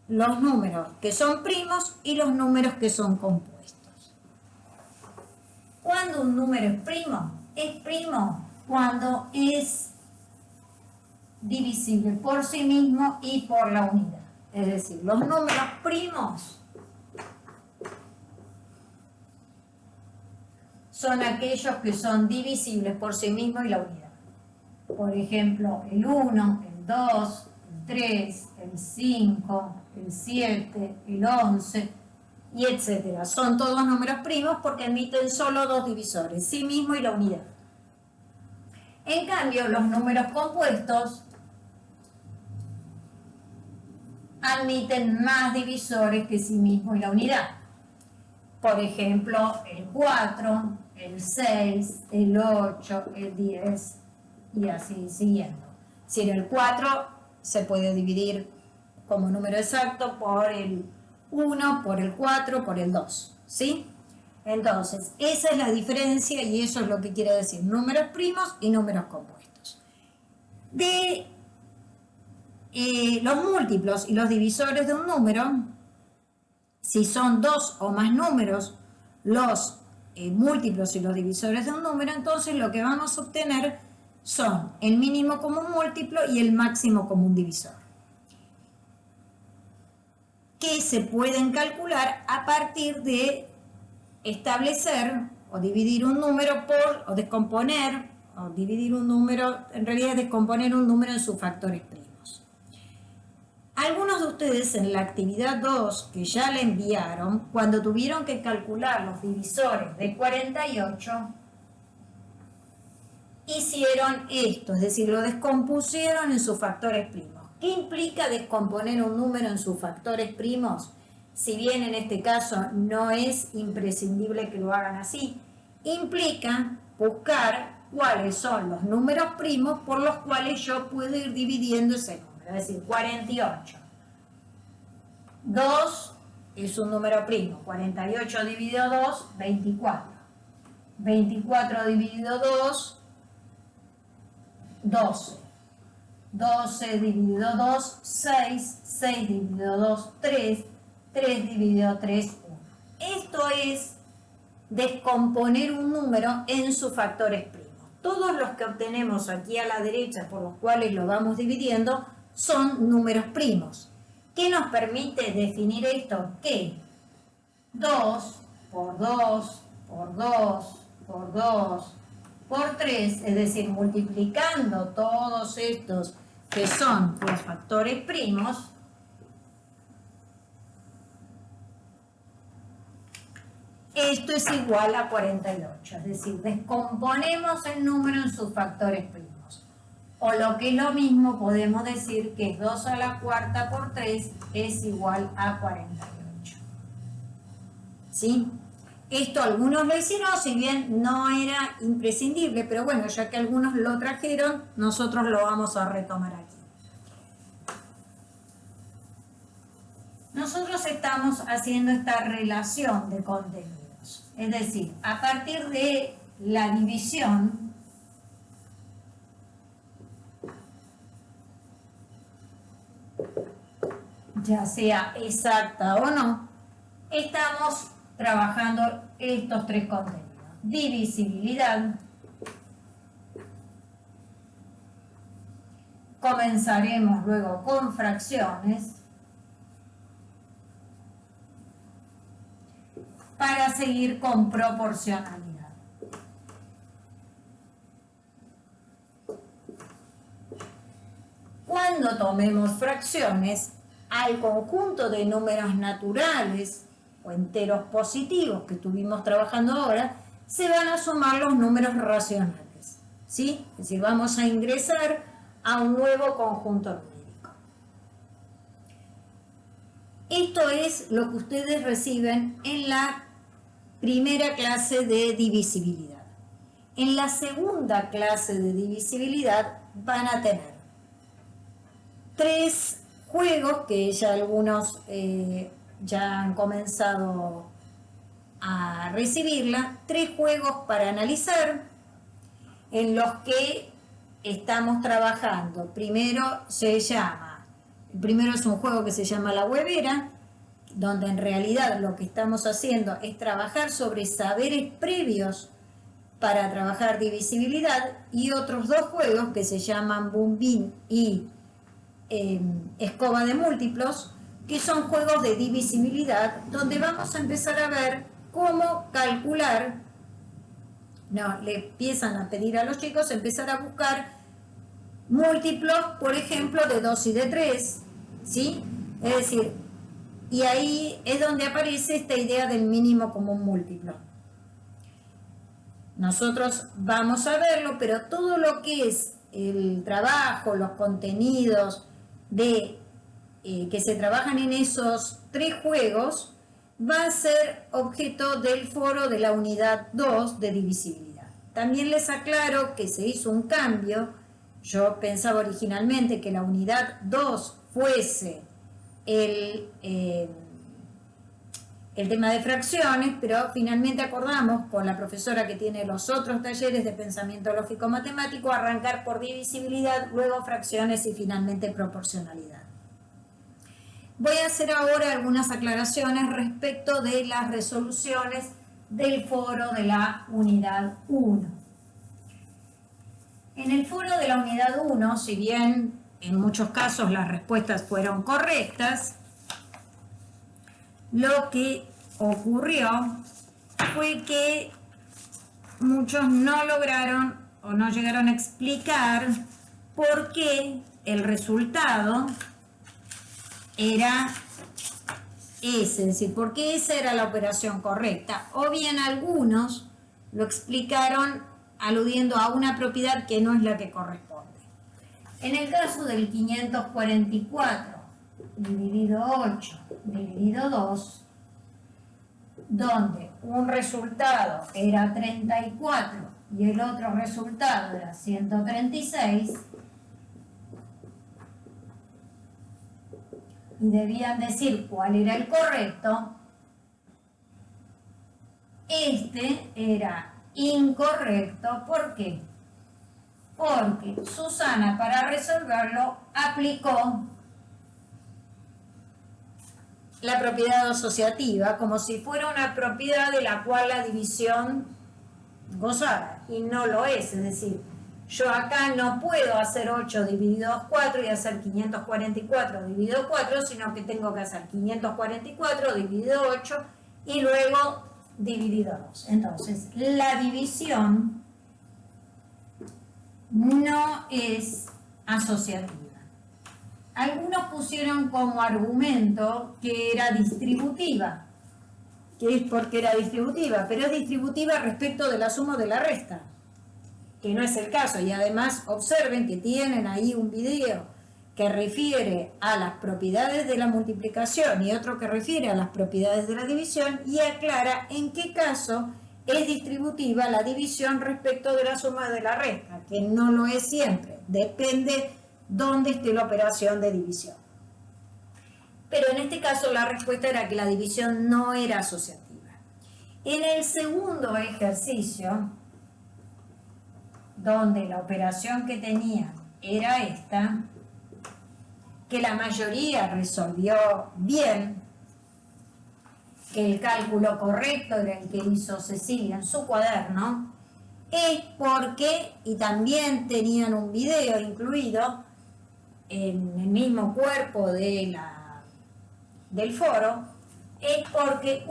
los números que son primos y los números que son compuestos. ¿Cuándo un número es primo cuando es divisible por sí mismo y por la unidad. Es decir, los números primos son aquellos que son divisibles por sí mismos y la unidad. Por ejemplo, el 1, el 2, el 3, el 5, el 7, el 11, y etcétera. Son todos números primos porque admiten solo dos divisores, sí mismo y la unidad. En cambio, los números compuestos admiten más divisores que sí mismo y la unidad. Por ejemplo, el 4, el 6, el 8, el 10 y así siguiendo. Si el 4 se puede dividir como número exacto por el 1, por el 4, por el 2, ¿sí? Entonces, esa es la diferencia y eso es lo que quiere decir números primos y números compuestos. De los múltiplos y los divisores de un número, si son dos o más números los múltiplos y los divisores de un número, entonces lo que vamos a obtener son el mínimo común múltiplo y el máximo común divisor, que se pueden calcular a partir de establecer o dividir un número por, o descomponer, o dividir un número, en realidad descomponer un número en sus factores primos. Algunos de ustedes en la actividad 2 que ya le enviaron, cuando tuvieron que calcular los divisores de 48, hicieron esto, es decir, lo descompusieron en sus factores primos. ¿Qué implica descomponer un número en sus factores primos? Si bien en este caso no es imprescindible que lo hagan así, implica buscar cuáles son los números primos por los cuales yo puedo ir dividiendo ese número, es decir, 48. 2 es un número primo, 48 dividido 2, 24. 24 dividido 2, 12. 12 dividido 2, 6. 6 dividido 2, 3. 3 dividido 3, 1. Esto es descomponer un número en sus factores primos. Todos los que obtenemos aquí a la derecha, por los cuales lo vamos dividiendo, son números primos. ¿Qué nos permite definir esto? Que 2 por 2 por 2 por 2 por 3, es decir, multiplicando todos estos que son los factores primos, esto es igual a 48, es decir, descomponemos el número en sus factores primos. O lo que es lo mismo, podemos decir que 2 a la cuarta por 3 es igual a 48. ¿Sí? Esto algunos lo hicieron, si bien no era imprescindible, pero bueno, ya que algunos lo trajeron, nosotros lo vamos a retomar aquí. Nosotros estamos haciendo esta relación de contenidos, es decir, a partir de la división, ya sea exacta o no, estamos trabajando estos tres contenidos. Divisibilidad. Comenzaremos luego con fracciones. Para seguir con proporcionalidad. Cuando tomemos fracciones, al conjunto de números naturales o enteros positivos que estuvimos trabajando ahora, se van a sumar los números racionales, ¿sí? Es decir, vamos a ingresar a un nuevo conjunto numérico. Esto es lo que ustedes reciben en la primera clase de divisibilidad. En la segunda clase de divisibilidad van a tener 3 juegos que ya algunos ya han comenzado a recibirla, 3 juegos para analizar en los que estamos trabajando. Primero se llama El primero es un juego que se llama La Huevera, donde en realidad lo que estamos haciendo es trabajar sobre saberes previos para trabajar divisibilidad, y otros dos juegos que se llaman Boom Bean y Escoba de Múltiplos, que son juegos de divisibilidad, donde vamos a empezar a ver cómo calcular, le empiezan a pedir a los chicos empezar a buscar múltiplos, por ejemplo, de 2 y de 3, ¿sí? Es decir, y ahí es donde aparece esta idea del mínimo común múltiplo. Nosotros vamos a verlo, pero todo lo que es el trabajo, los contenidos que se trabajan en esos 3 juegos, va a ser objeto del foro de la unidad 2 de divisibilidad. También les aclaro que se hizo un cambio. Yo pensaba originalmente que la unidad 2 fuese el tema de fracciones, pero finalmente acordamos con la profesora que tiene los otros talleres de pensamiento lógico matemático arrancar por divisibilidad, luego fracciones y finalmente proporcionalidad. Voy a hacer ahora algunas aclaraciones respecto de las resoluciones del foro de la unidad 1. En el foro de la unidad 1, si bien en muchos casos las respuestas fueron correctas, lo que ocurrió fue que muchos no lograron o no llegaron a explicar por qué el resultado era ese, es decir, por qué esa era la operación correcta. O bien algunos lo explicaron aludiendo a una propiedad que no es la que corresponde. En el caso del 544 dividido 8 dividido 2, donde un resultado era 34 y el otro resultado era 136, y debían decir cuál era el correcto, este era incorrecto. ¿Por qué? Porque Susana, para resolverlo, aplicó la propiedad asociativa como si fuera una propiedad de la cual la división gozara, y no lo es. Es decir, yo acá no puedo hacer 8 dividido 4 y hacer 544 dividido 4, sino que tengo que hacer 544 dividido 8 y luego dividido 2. Entonces, la división no es asociativa. Algunos pusieron como argumento que era distributiva, que es porque era distributiva, pero es distributiva respecto de la suma o de la resta, que no es el caso. Y además observen que tienen ahí un video que refiere a las propiedades de la multiplicación y otro que refiere a las propiedades de la división, y aclara en qué caso es distributiva la división respecto de la suma de la resta, que no lo es siempre, depende dónde esté la operación de división. Pero en este caso la respuesta era que la división no era asociativa. En el segundo ejercicio, donde la operación que tenía era esta, que la mayoría resolvió bien, que el cálculo correcto era el que hizo Cecilia en su cuaderno, es porque, y también tenían un video incluido en el mismo cuerpo del foro, es porque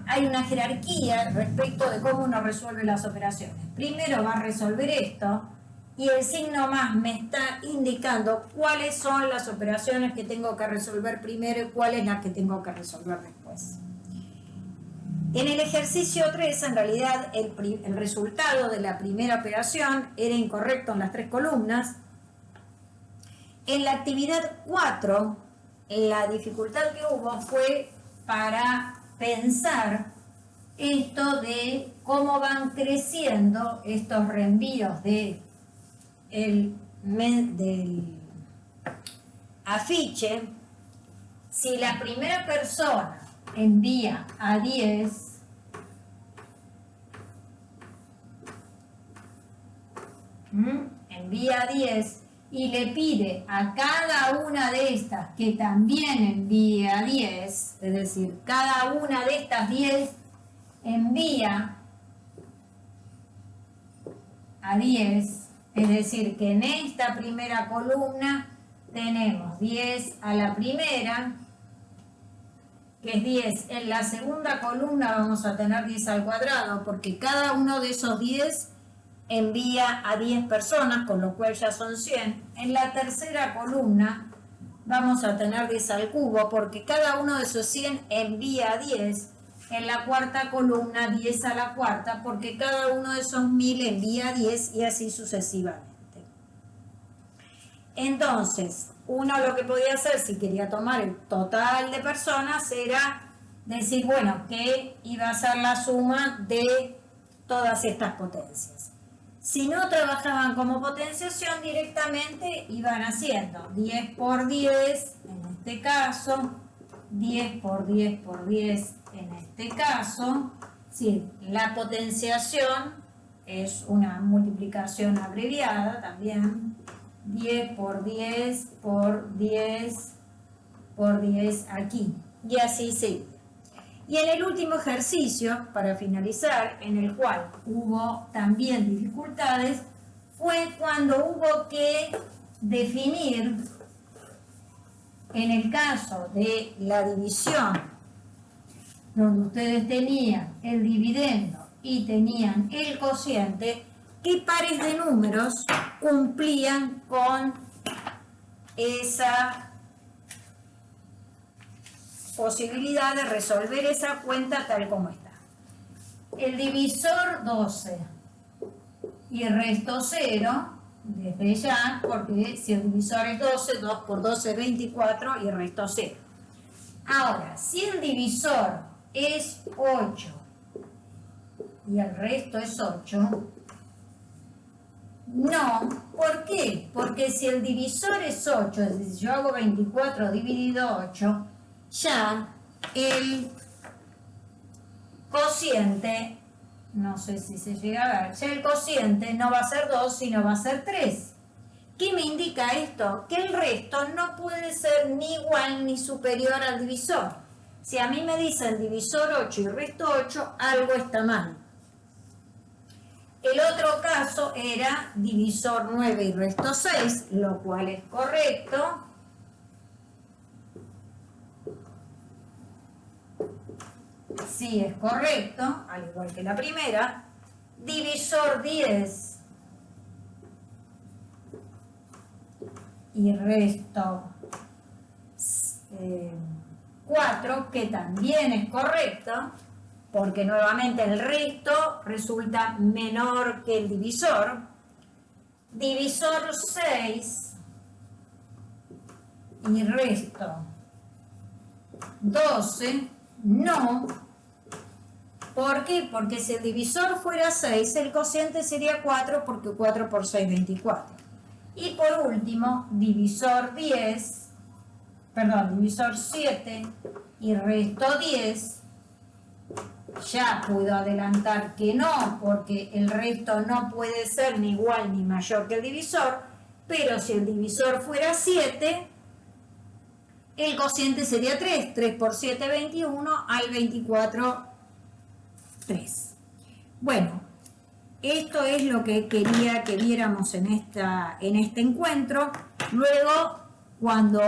hay una jerarquía respecto de cómo uno resuelve las operaciones. Primero va a resolver esto, y el signo más me está indicando cuáles son las operaciones que tengo que resolver primero y cuáles las que tengo que resolver después. En el ejercicio 3, en realidad, el resultado de la primera operación era incorrecto en las 3 columnas. En la actividad 4, la dificultad que hubo fue para pensar esto de cómo van creciendo estos reenvíos del afiche. Si la primera persona envía a 10, y le pide a cada una de estas que también envíe a 10, es decir, cada una de estas 10 envía a 10, es decir, que en esta primera columna tenemos 10 a la primera, que es 10. En la segunda columna vamos a tener 10 al cuadrado, porque cada uno de esos 10 envía a 10 personas, con lo cual ya son 100. En la tercera columna vamos a tener 10 al cubo, porque cada uno de esos 100 envía a 10. En la cuarta columna 10 a la cuarta, porque cada uno de esos 1000 envía a 10 y así sucesivamente. Entonces, uno lo que podía hacer si quería tomar el total de personas era decir, bueno, que iba a ser la suma de todas estas potencias. Si no trabajaban como potenciación, directamente iban haciendo 10 por 10, en este caso, 10 por 10 por 10, en este caso. Sí, la potenciación es una multiplicación abreviada también. 10 por 10 por 10 por 10 aquí. Y así sigue. Y en el último ejercicio, para finalizar, en el cual hubo también dificultades, fue cuando hubo que definir, en el caso de la división, donde ustedes tenían el dividendo y tenían el cociente, qué pares de números cumplían con esa posibilidad de resolver esa cuenta tal como está. El divisor 12 y el resto 0, desde ya, porque si el divisor es 12, 2 por 12 es 24 y el resto 0. Ahora, si el divisor es 8 y el resto es 8, no. ¿Por qué? Porque si el divisor es 8, es decir, yo hago 24 dividido 8, ya el cociente, no sé si se llega a ver, ya el cociente no va a ser 2, sino va a ser 3. ¿Qué me indica esto? Que el resto no puede ser ni igual ni superior al divisor. Si a mí me dicen divisor 8 y resto 8, algo está mal. El otro caso era divisor 9 y resto 6, lo cual es correcto. Sí, es correcto, al igual que la primera. Divisor 10 y resto 4, que también es correcto, porque nuevamente el resto resulta menor que el divisor. Divisor 6 y resto 12, no. ¿Por qué? Porque si el divisor fuera 6, el cociente sería 4, porque 4 por 6, 24. Y por último, divisor 7 y resto 10, ya puedo adelantar que no, porque el resto no puede ser ni igual ni mayor que el divisor, pero si el divisor fuera 7, el cociente sería 3. 3 por 7, 21, al 24, 3. Bueno, esto es lo que quería que viéramos en este encuentro. Luego, cuando